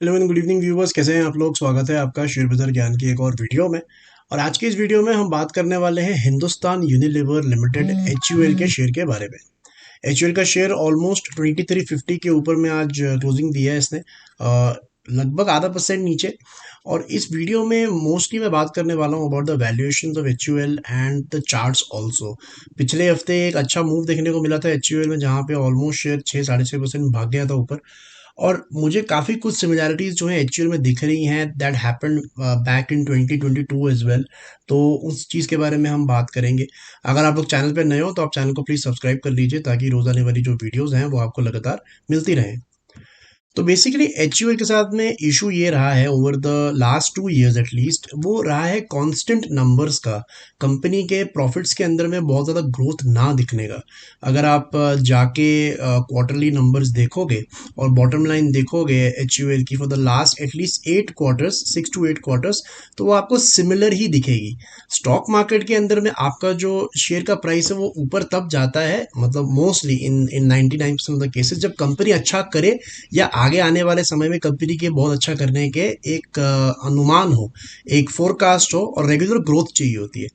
Hello and good evening viewers, कैसे हैं आप लोग। स्वागत है आपका शेयर बाजार ज्ञान की एक और वीडियो में। और आज की इस वीडियो में हम बात करने वाले हैं हिंदुस्तान यूनिलीवर लिमिटेड HUL के शेयर के बारे में। HUL का शेयर ऑलमोस्ट 2350 के ऊपर में आज क्लोजिंग दिया है इसने, लगभग आधा परसेंट नीचे। और इस वीडियो में मोस्टली मैं बात करने वाला हूँ about the valuations of HUL and the charts also. पिछले हफ्ते एक अच्छा मूव देखने को मिला था HUL में, जहाँ पे ऑलमोस्ट शेयर 6-6.5% भाग गया था ऊपर। और मुझे काफ़ी कुछ सिमिलैरिटीज़ जो है एक्चुअल में दिख रही हैं that happened back in 2022 as well. तो उस चीज़ के बारे में हम बात करेंगे। अगर आप लोग चैनल पर नए हो तो आप चैनल को प्लीज़ सब्सक्राइब कर लीजिए, ताकि रोज़ाने वाली जो वीडियोज़ हैं वो आपको लगातार मिलती रहें। तो बेसिकली HUL के साथ में इशू ये रहा है over the last 2 years at least, वो रहा है कांस्टेंट नंबर्स का। कंपनी के प्रॉफिट्स के अंदर में बहुत ज़्यादा ग्रोथ ना दिखने का। अगर आप जाके क्वार्टरली नंबर्स देखोगे और बॉटम लाइन देखोगे HUL की for the last at least 8 quarters, 6 to 8 quarters, तो वो आपको सिमिलर ही दिखेगी। स्टॉक मार्केट के अंदर में आपका जो शेयर का प्राइस है वो ऊपर तब जाता है, मतलब mostly in 99% of the cases, जब कंपनी अच्छा करे या आगे आने वाले समय में कंपनी के बहुत अच्छा करने के एक अनुमान हो, एक फोरकास्ट हो, और रेगुलर ग्रोथ चाहिए होती है।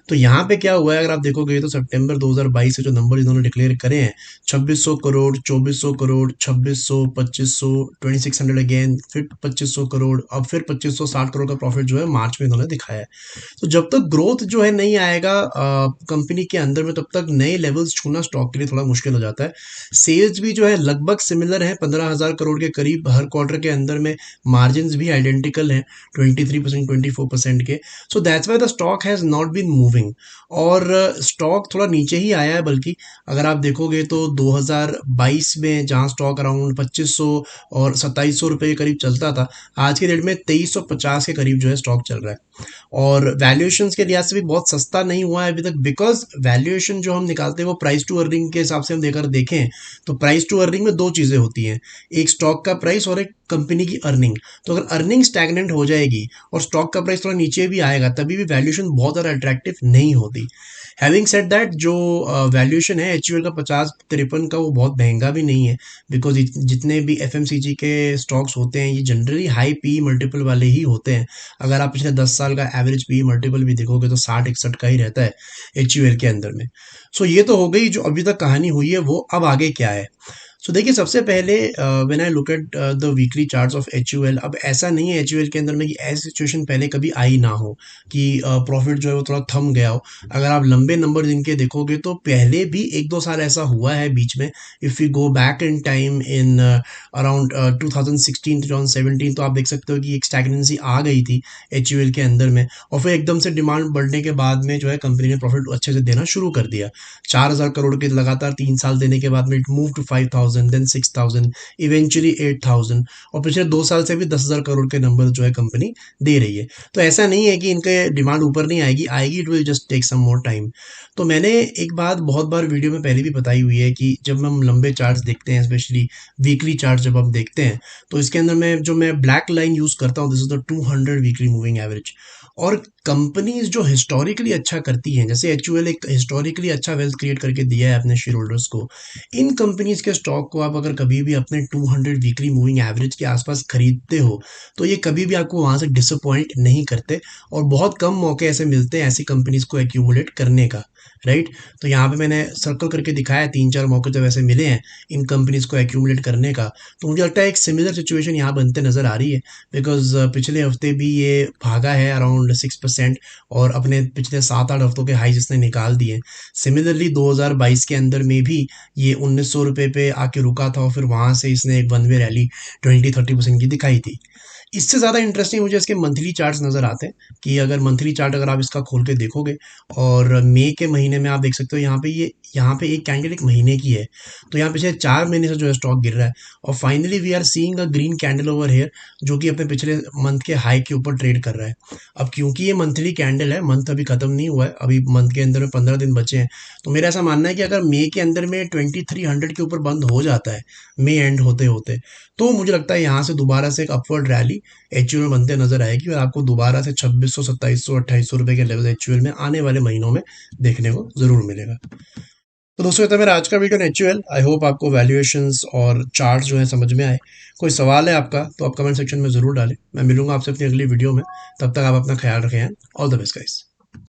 तो यहाँ पे क्या हुआ है, अगर आप देखोगे तो सितंबर 2022 से जो नंबर इन्होंने डिक्लेयर करे हैं, 2600 करोड़, 2400 करोड़, 2600, 2500, 2600 अगेन, फिर 2500 करोड़, अब फिर 2560 करोड़ का प्रॉफिट जो है मार्च में इन्होंने दिखाया है। तो जब तक ग्रोथ जो है नहीं आएगा कंपनी के अंदर में, तब तक नए लेवल्स छूना स्टॉक के लिए थोड़ा मुश्किल हो जाता है। सेल्स भी जो है लगभग सिमिलर है, 15,000 करोड़ के करीब हर क्वार्टर के अंदर में। मार्जिन भी आइडेंटिकल हैं, 23%, 24% के। So that's why the stock has not been moving. और स्टॉक थोड़ा नीचे ही आया है, बल्कि अगर आप देखोगे तो 2022 में जहाँ स्टॉक अराउंड 2500 और 2700 रुपये के करीब चलता था, आज के डेट में 2350 के करीब जो है स्टॉक चल रहा है। और वैल्यूएशंस के लिहाज से भी बहुत सस्ता नहीं हुआ है अभी तक, बिकॉज वैल्यूएशन जो हम निकालते हैं वो प्राइस टू अर्निंग के हिसाब से हम देखें तो प्राइस टू अर्निंग में दो चीज़ें होती हैं, एक स्टॉक का प्राइस और एक कंपनी की अर्निंग। तो अगर अर्निंग स्टैग्नेंट हो जाएगी और स्टॉक का प्राइस थोड़ा नीचे भी आएगा, तभी भी वैल्यूएशन बहुत ज़्यादा अट्रैक्टिव नहीं होती। हैविंग सेड दैट, जो वैल्यूएशन है HUL का 50-53 का, वो बहुत महंगा भी नहीं है, बिकॉज जितने भी FMCG के स्टॉक्स होते हैं ये जनरली हाई पी मल्टीपल वाले ही होते हैं। अगर आप पिछले 10 साल का एवरेज पी मल्टीपल भी देखोगे तो 60-61 का ही रहता है HUL के अंदर में। सो ये तो हो गई जो अभी तक कहानी हुई है वो। अब आगे क्या है, सो देखिए, सबसे पहले when I look at the weekly charts of HUL, अब ऐसा नहीं है HUL के अंदर में कि ऐसी सिचुएशन पहले कभी आई ना हो कि प्रॉफिट जो है वो थोड़ा थम गया हो। अगर आप लंबे नंबर जिनके देखोगे तो पहले भी 1-2 साल ऐसा हुआ है बीच में। If you go back in time in around 2016-2017, तो आप देख सकते हो कि एक स्टैग्नेंसी आ गई थी HUL के अंदर में, और फिर एकदम से डिमांड बढ़ने के बाद में जो है कंपनी ने प्रॉफिट अच्छे से देना शुरू कर दिया। 4,000 करोड़ के लगातार 3 साल देने के बाद में it move to 5,000, then 6,000, eventually 8,000, और पिछले 2 साल से भी 10,000 करोड़ के नंबर जो है कंपनी दे रही है। तो ऐसा नहीं है कि इनके डिमांड ऊपर नहीं आएगी, it will just take some more time. तो मैंने एक बात बहुत बार वीडियो में पहले भी बताई हुई है कि जब हम लंबे चार्ट्स देखते हैं, स्पेशली वीकली चार्ट जब हम देखते हैं, तो इसके अंदर मैं ब्लैक लाइन यूज़ करता हूँ, this is the 200 weekly moving average. और कंपनीज जो हिस्टोरिकली अच्छा करती हैं, जैसे HUL एक हिस्टोरिकली अच्छा वेल्थ क्रिएट करके दिया है अपने शेयर होल्डर्स को, इन कंपनीज के स्टॉक को आप अगर कभी भी अपने 200 वीकली मूविंग एवरेज के आसपास खरीदते हो, तो ये कभी भी आपको वहाँ से डिसअपॉइंट नहीं करते। और बहुत कम मौके ऐसे मिलते हैं ऐसी कंपनीज को एक्यूमुलेट करने का, राइट। तो यहाँ पे मैंने सर्कल करके दिखाया 3-4 मौके जब ऐसे मिले हैं इन कंपनीज को एक्यूमुलेट करने का। तो मुझे लगता है एक सिमिलर सिचुएशन यहाँ बनते नज़र आ रही है, बिकॉज पिछले हफ्ते भी ये भागा है अराउंड 6%, और अपने पिछले 7-8 हफ्तों के हाई इसने निकाल दिए। सिमिलरली 2022 के अंदर में भी ये 1900 रुपये पे आके रुका था, और फिर वहाँ से इसने एक वन वे रैली 20-30% की दिखाई थी। इससे ज़्यादा इंटरेस्टिंग मुझे इसके मंथली चार्ट्स नज़र आते हैं, कि अगर मंथली चार्ट अगर आप इसका खोल के देखोगे, और मई के महीने में आप देख सकते हो यहाँ पे एक कैंडल एक महीने की है। तो यहाँ पिछले 4 महीने से जो है स्टॉक गिर रहा है, और finally we are seeing a green candle over here, जो कि अपने पिछले मंथ के हाई के ऊपर ट्रेड कर रहा है। अब क्योंकि ये मंथली कैंडल है, मंथ अभी खत्म नहीं हुआ है, अभी मंथ के अंदर में 15 दिन बचे हैं, तो मेरा ऐसा मानना है कि अगर मई के अंदर में 2300 के ऊपर बंद हो जाता है मई एंड होते होते, तो मुझे लगता है यहाँ से दोबारा से एक अपवर्ड रैली HUL में बनते नजर आएगी, और आपको दोबारा से 2600, 2700, 2800 रुपए के लेवल HUL में आने वाले महीनों में देखने को जरूर मिलेगा। तो दोस्तों ये था मेरा आज का video on HUL। I hope आपको वैल्यूएशंस और चार्ट जो है समझ में आए। कोई सवाल है आपका तो आप कमेंट सेक्शन में ज़रूर डालें। मैं मिलूंगा आपसे अपनी अगली वीडियो में। तब तक आप अपना ख्याल रखें। All the best guys.